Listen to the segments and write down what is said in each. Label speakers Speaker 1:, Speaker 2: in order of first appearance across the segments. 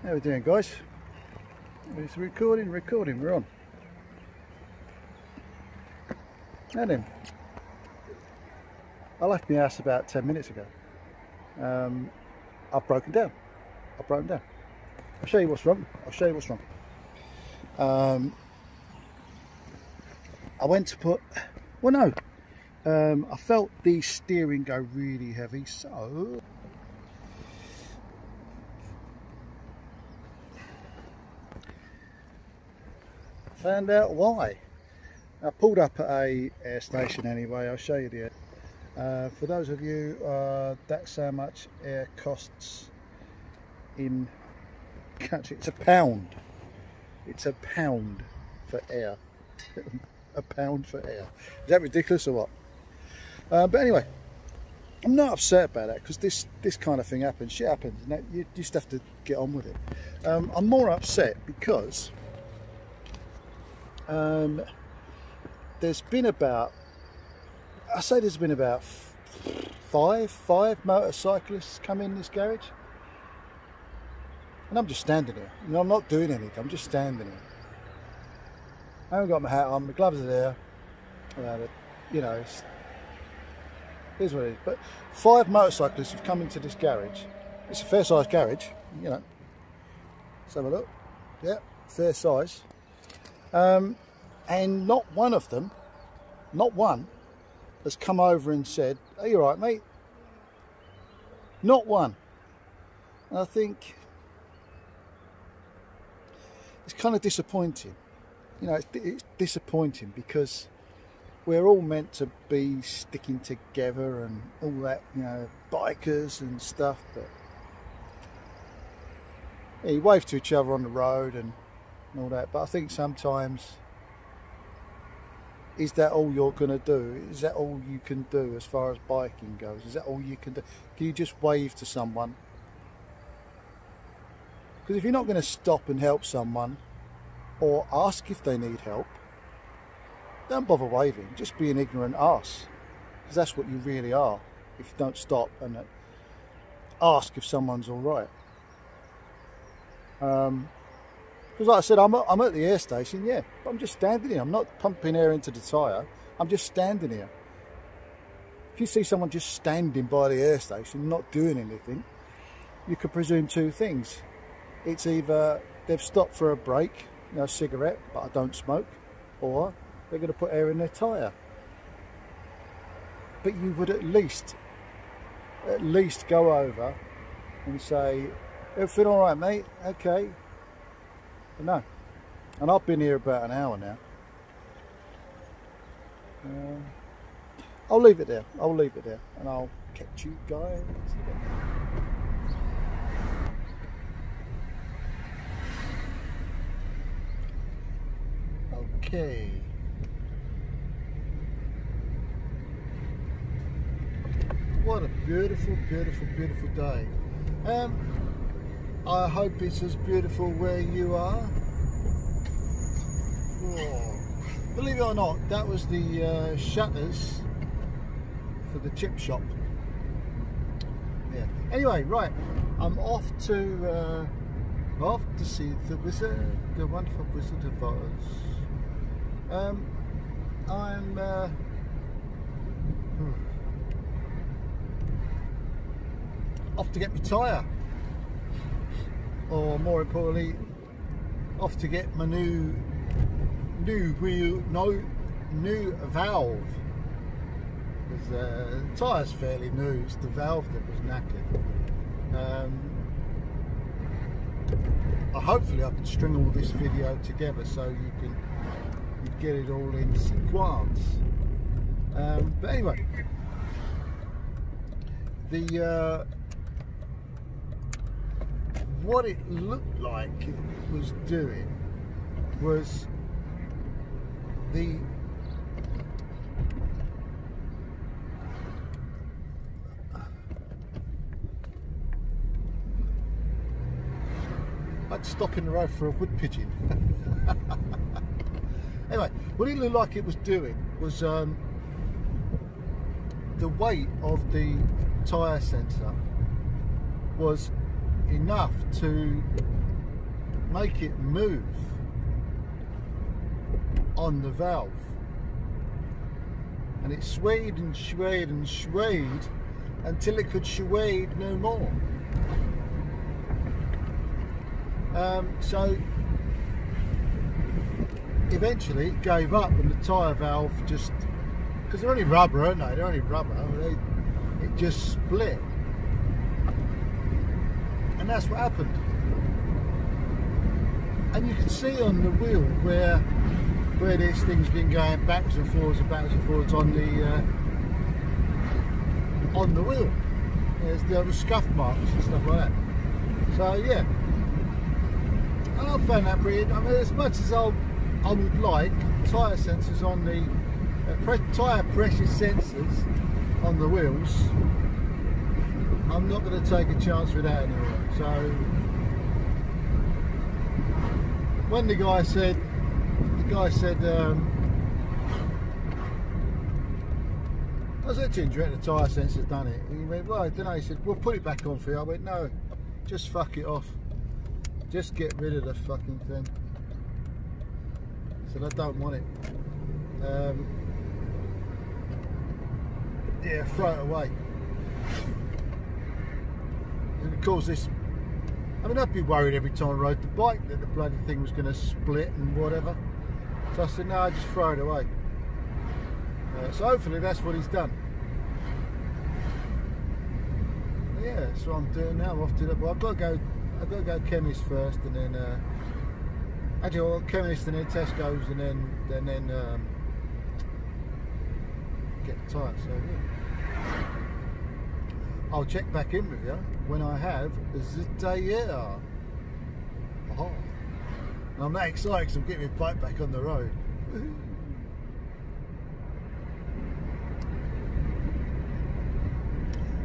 Speaker 1: How we doing, guys? It's recording, we're on. And then, I left my house about 10 minutes ago. I've broken down. I'll show you what's wrong. I went to put, I felt the steering go really heavy, so found out why. I pulled up at a air station anyway. I'll show you the air. For those of you, that's how much air costs in country. It's £1. It's £1 for air. £1 for air. Is that ridiculous or what? But anyway, I'm not upset about that, because this kind of thing happens. Shit happens, and you just have to get on with it. I'm more upset because there's been about five motorcyclists come in this garage, and I'm just standing here. You know, I'm not doing anything. I'm just standing here. I haven't got my hat on. My gloves are there. You know, here's what it is. But 5 motorcyclists have come into this garage. It's a fair size garage. You know. Let's have a look. Yeah, fair size. And not one of them, not one, has come over and said, "Are you all right, mate?" Not one. And I think it's kind of disappointing. You know, it's disappointing because we're all meant to be sticking together and all that, you know, bikers and stuff. But yeah, you wave to each other on the road and all that. But I think sometimes, is that all you're going to do? Is that all you can do as far as biking goes? Is that all you can do? Can you just wave to someone? Because if you're not going to stop and help someone or ask if they need help, don't bother waving. Just be an ignorant arse. Because that's what you really are if you don't stop and ask if someone's all right. Because like I said, I'm at the air station, yeah, but I'm just standing here. I'm not pumping air into the tyre. I'm just standing here. If you see someone just standing by the air station, not doing anything, you could presume 2 things. It's either they've stopped for a break, you know, a cigarette, but I don't smoke, or they're going to put air in their tyre. But you would at least go over and say, "Everything all right, mate? Okay." But no, and I've been here about an hour now. I'll leave it there, and I'll catch you guys again. Okay. What a beautiful, beautiful, beautiful day. I hope it's as beautiful where you are. Whoa. Believe it or not, that was the shutters for the chip shop. Yeah. Anyway, right, I'm off to see the wizard, the wonderful Wizard of Oz. I'm off to get my tyre. Or more importantly, off to get my new valve. Because the tyre's fairly new, it's the valve that was knackered. Hopefully I can string all this video together so you can get it all in sequence. But anyway, what it looked like it was doing was I'd stop in the road for a wood pigeon. Anyway, what it looked like it was doing was the weight of the tyre sensor was enough to make it move on the valve, and it swayed and swayed and swayed until it could sway no more. So eventually it gave up, and the tyre valve just, because they're only rubber, aren't they? They're only rubber. It just split, and that's what happened. And you can see on the wheel where this thing's been going backwards and forwards and backwards and forwards on the wheel. There's the other scuff marks and stuff like that. So yeah, I found that pretty. I mean, as much as I would like tyre sensors on the tyre pressure sensors on the wheels, I'm not going to take a chance with that anymore. So when the guy said, I said to him, do you reckon the tyre sensor's done it? He went, well, I don't know. He said, well, put it back on for you. I went, no, just fuck it off. Just get rid of the fucking thing. I said, I don't want it. Yeah, throw it away. It would cause this. I mean, I'd be worried every time I rode the bike that the bloody thing was going to split and whatever. So I said, no, just throw it away. So hopefully that's what he's done. Yeah, that's what I'm doing now. I'm off to the. Well, I've got to go chemist first, and then actually, well, chemist and then Tesco's, and then get the tyre. So yeah, I'll check back in with you when I have the tyre. Oh, and I'm that excited because I'm getting my bike back on the road.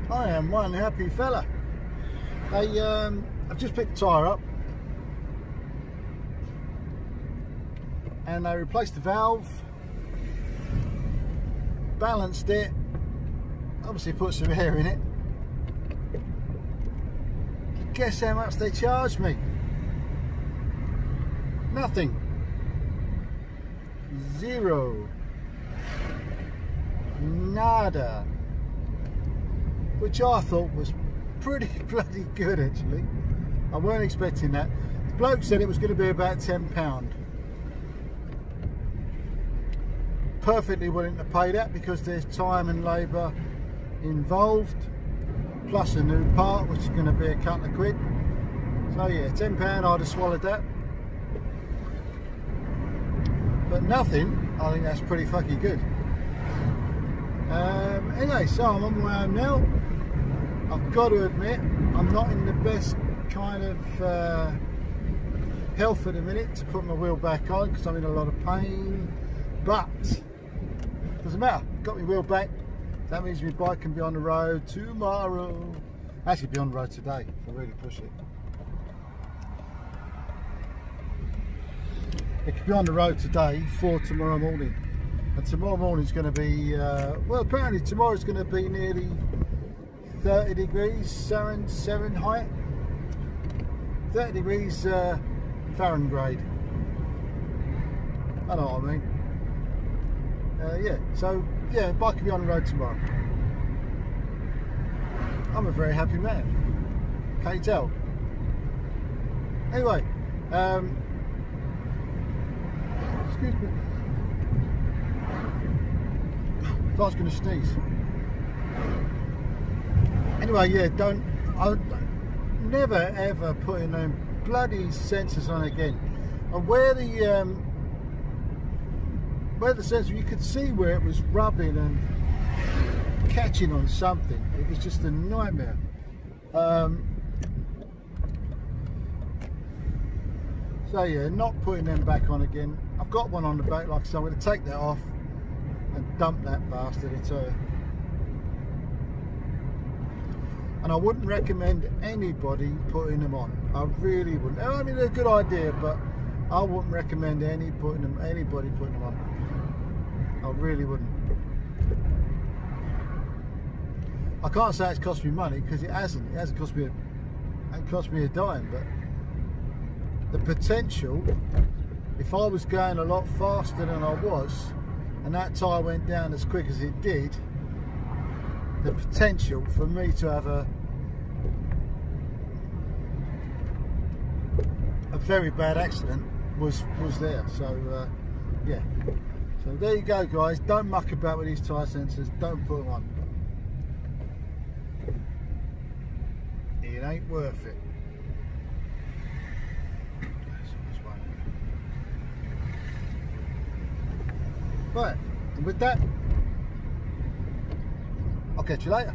Speaker 1: I am one happy fella. I've just picked the tyre up and I replaced the valve, balanced it, obviously put some air in it. Guess how much they charged me? Nothing. Zero. Nada. Which I thought was pretty bloody good actually. I weren't expecting that. The bloke said it was going to be about £10. Perfectly willing to pay that because there's time and labour involved, plus a new part which is going to be a couple of quid. So yeah, £10, I'd have swallowed that. But nothing, I think that's pretty fucking good. Anyway, so I'm on my own now. I've got to admit, I'm not in the best kind of health at the minute to put my wheel back on because I'm in a lot of pain, but doesn't matter, got my wheel back. That means my bike can be on the road tomorrow. Actually be on the road today if I really push it. It could be on the road today for tomorrow morning. And tomorrow morning is going to be, well, apparently tomorrow is going to be nearly 30 degrees Fahrenheit. 30 degrees Fahrenheit. I know what I mean. Yeah, so yeah, bike will be on the road tomorrow. I'm a very happy man. Can't you tell? Anyway, excuse me. I was going to sneeze. Anyway, yeah, I'll never ever put in them bloody sensors on again. And where the sensor, you could see where it was rubbing and catching on something. It was just a nightmare. So yeah, not putting them back on again. I've got one on the back, like I said, I'm going to take that off and dump that bastard into. And I wouldn't recommend anybody putting them on. I really wouldn't. I mean, they're a good idea, but I wouldn't recommend anybody putting them on. I really wouldn't. I can't say it's cost me money because it hasn't. It hasn't cost me a dime, but the potential, if I was going a lot faster than I was and that tyre went down as quick as it did, the potential for me to have a very bad accident was there. So yeah, so there you go guys, don't muck about with these tyre sensors, don't put them on, it ain't worth it. Right, and with that, I'll catch you later.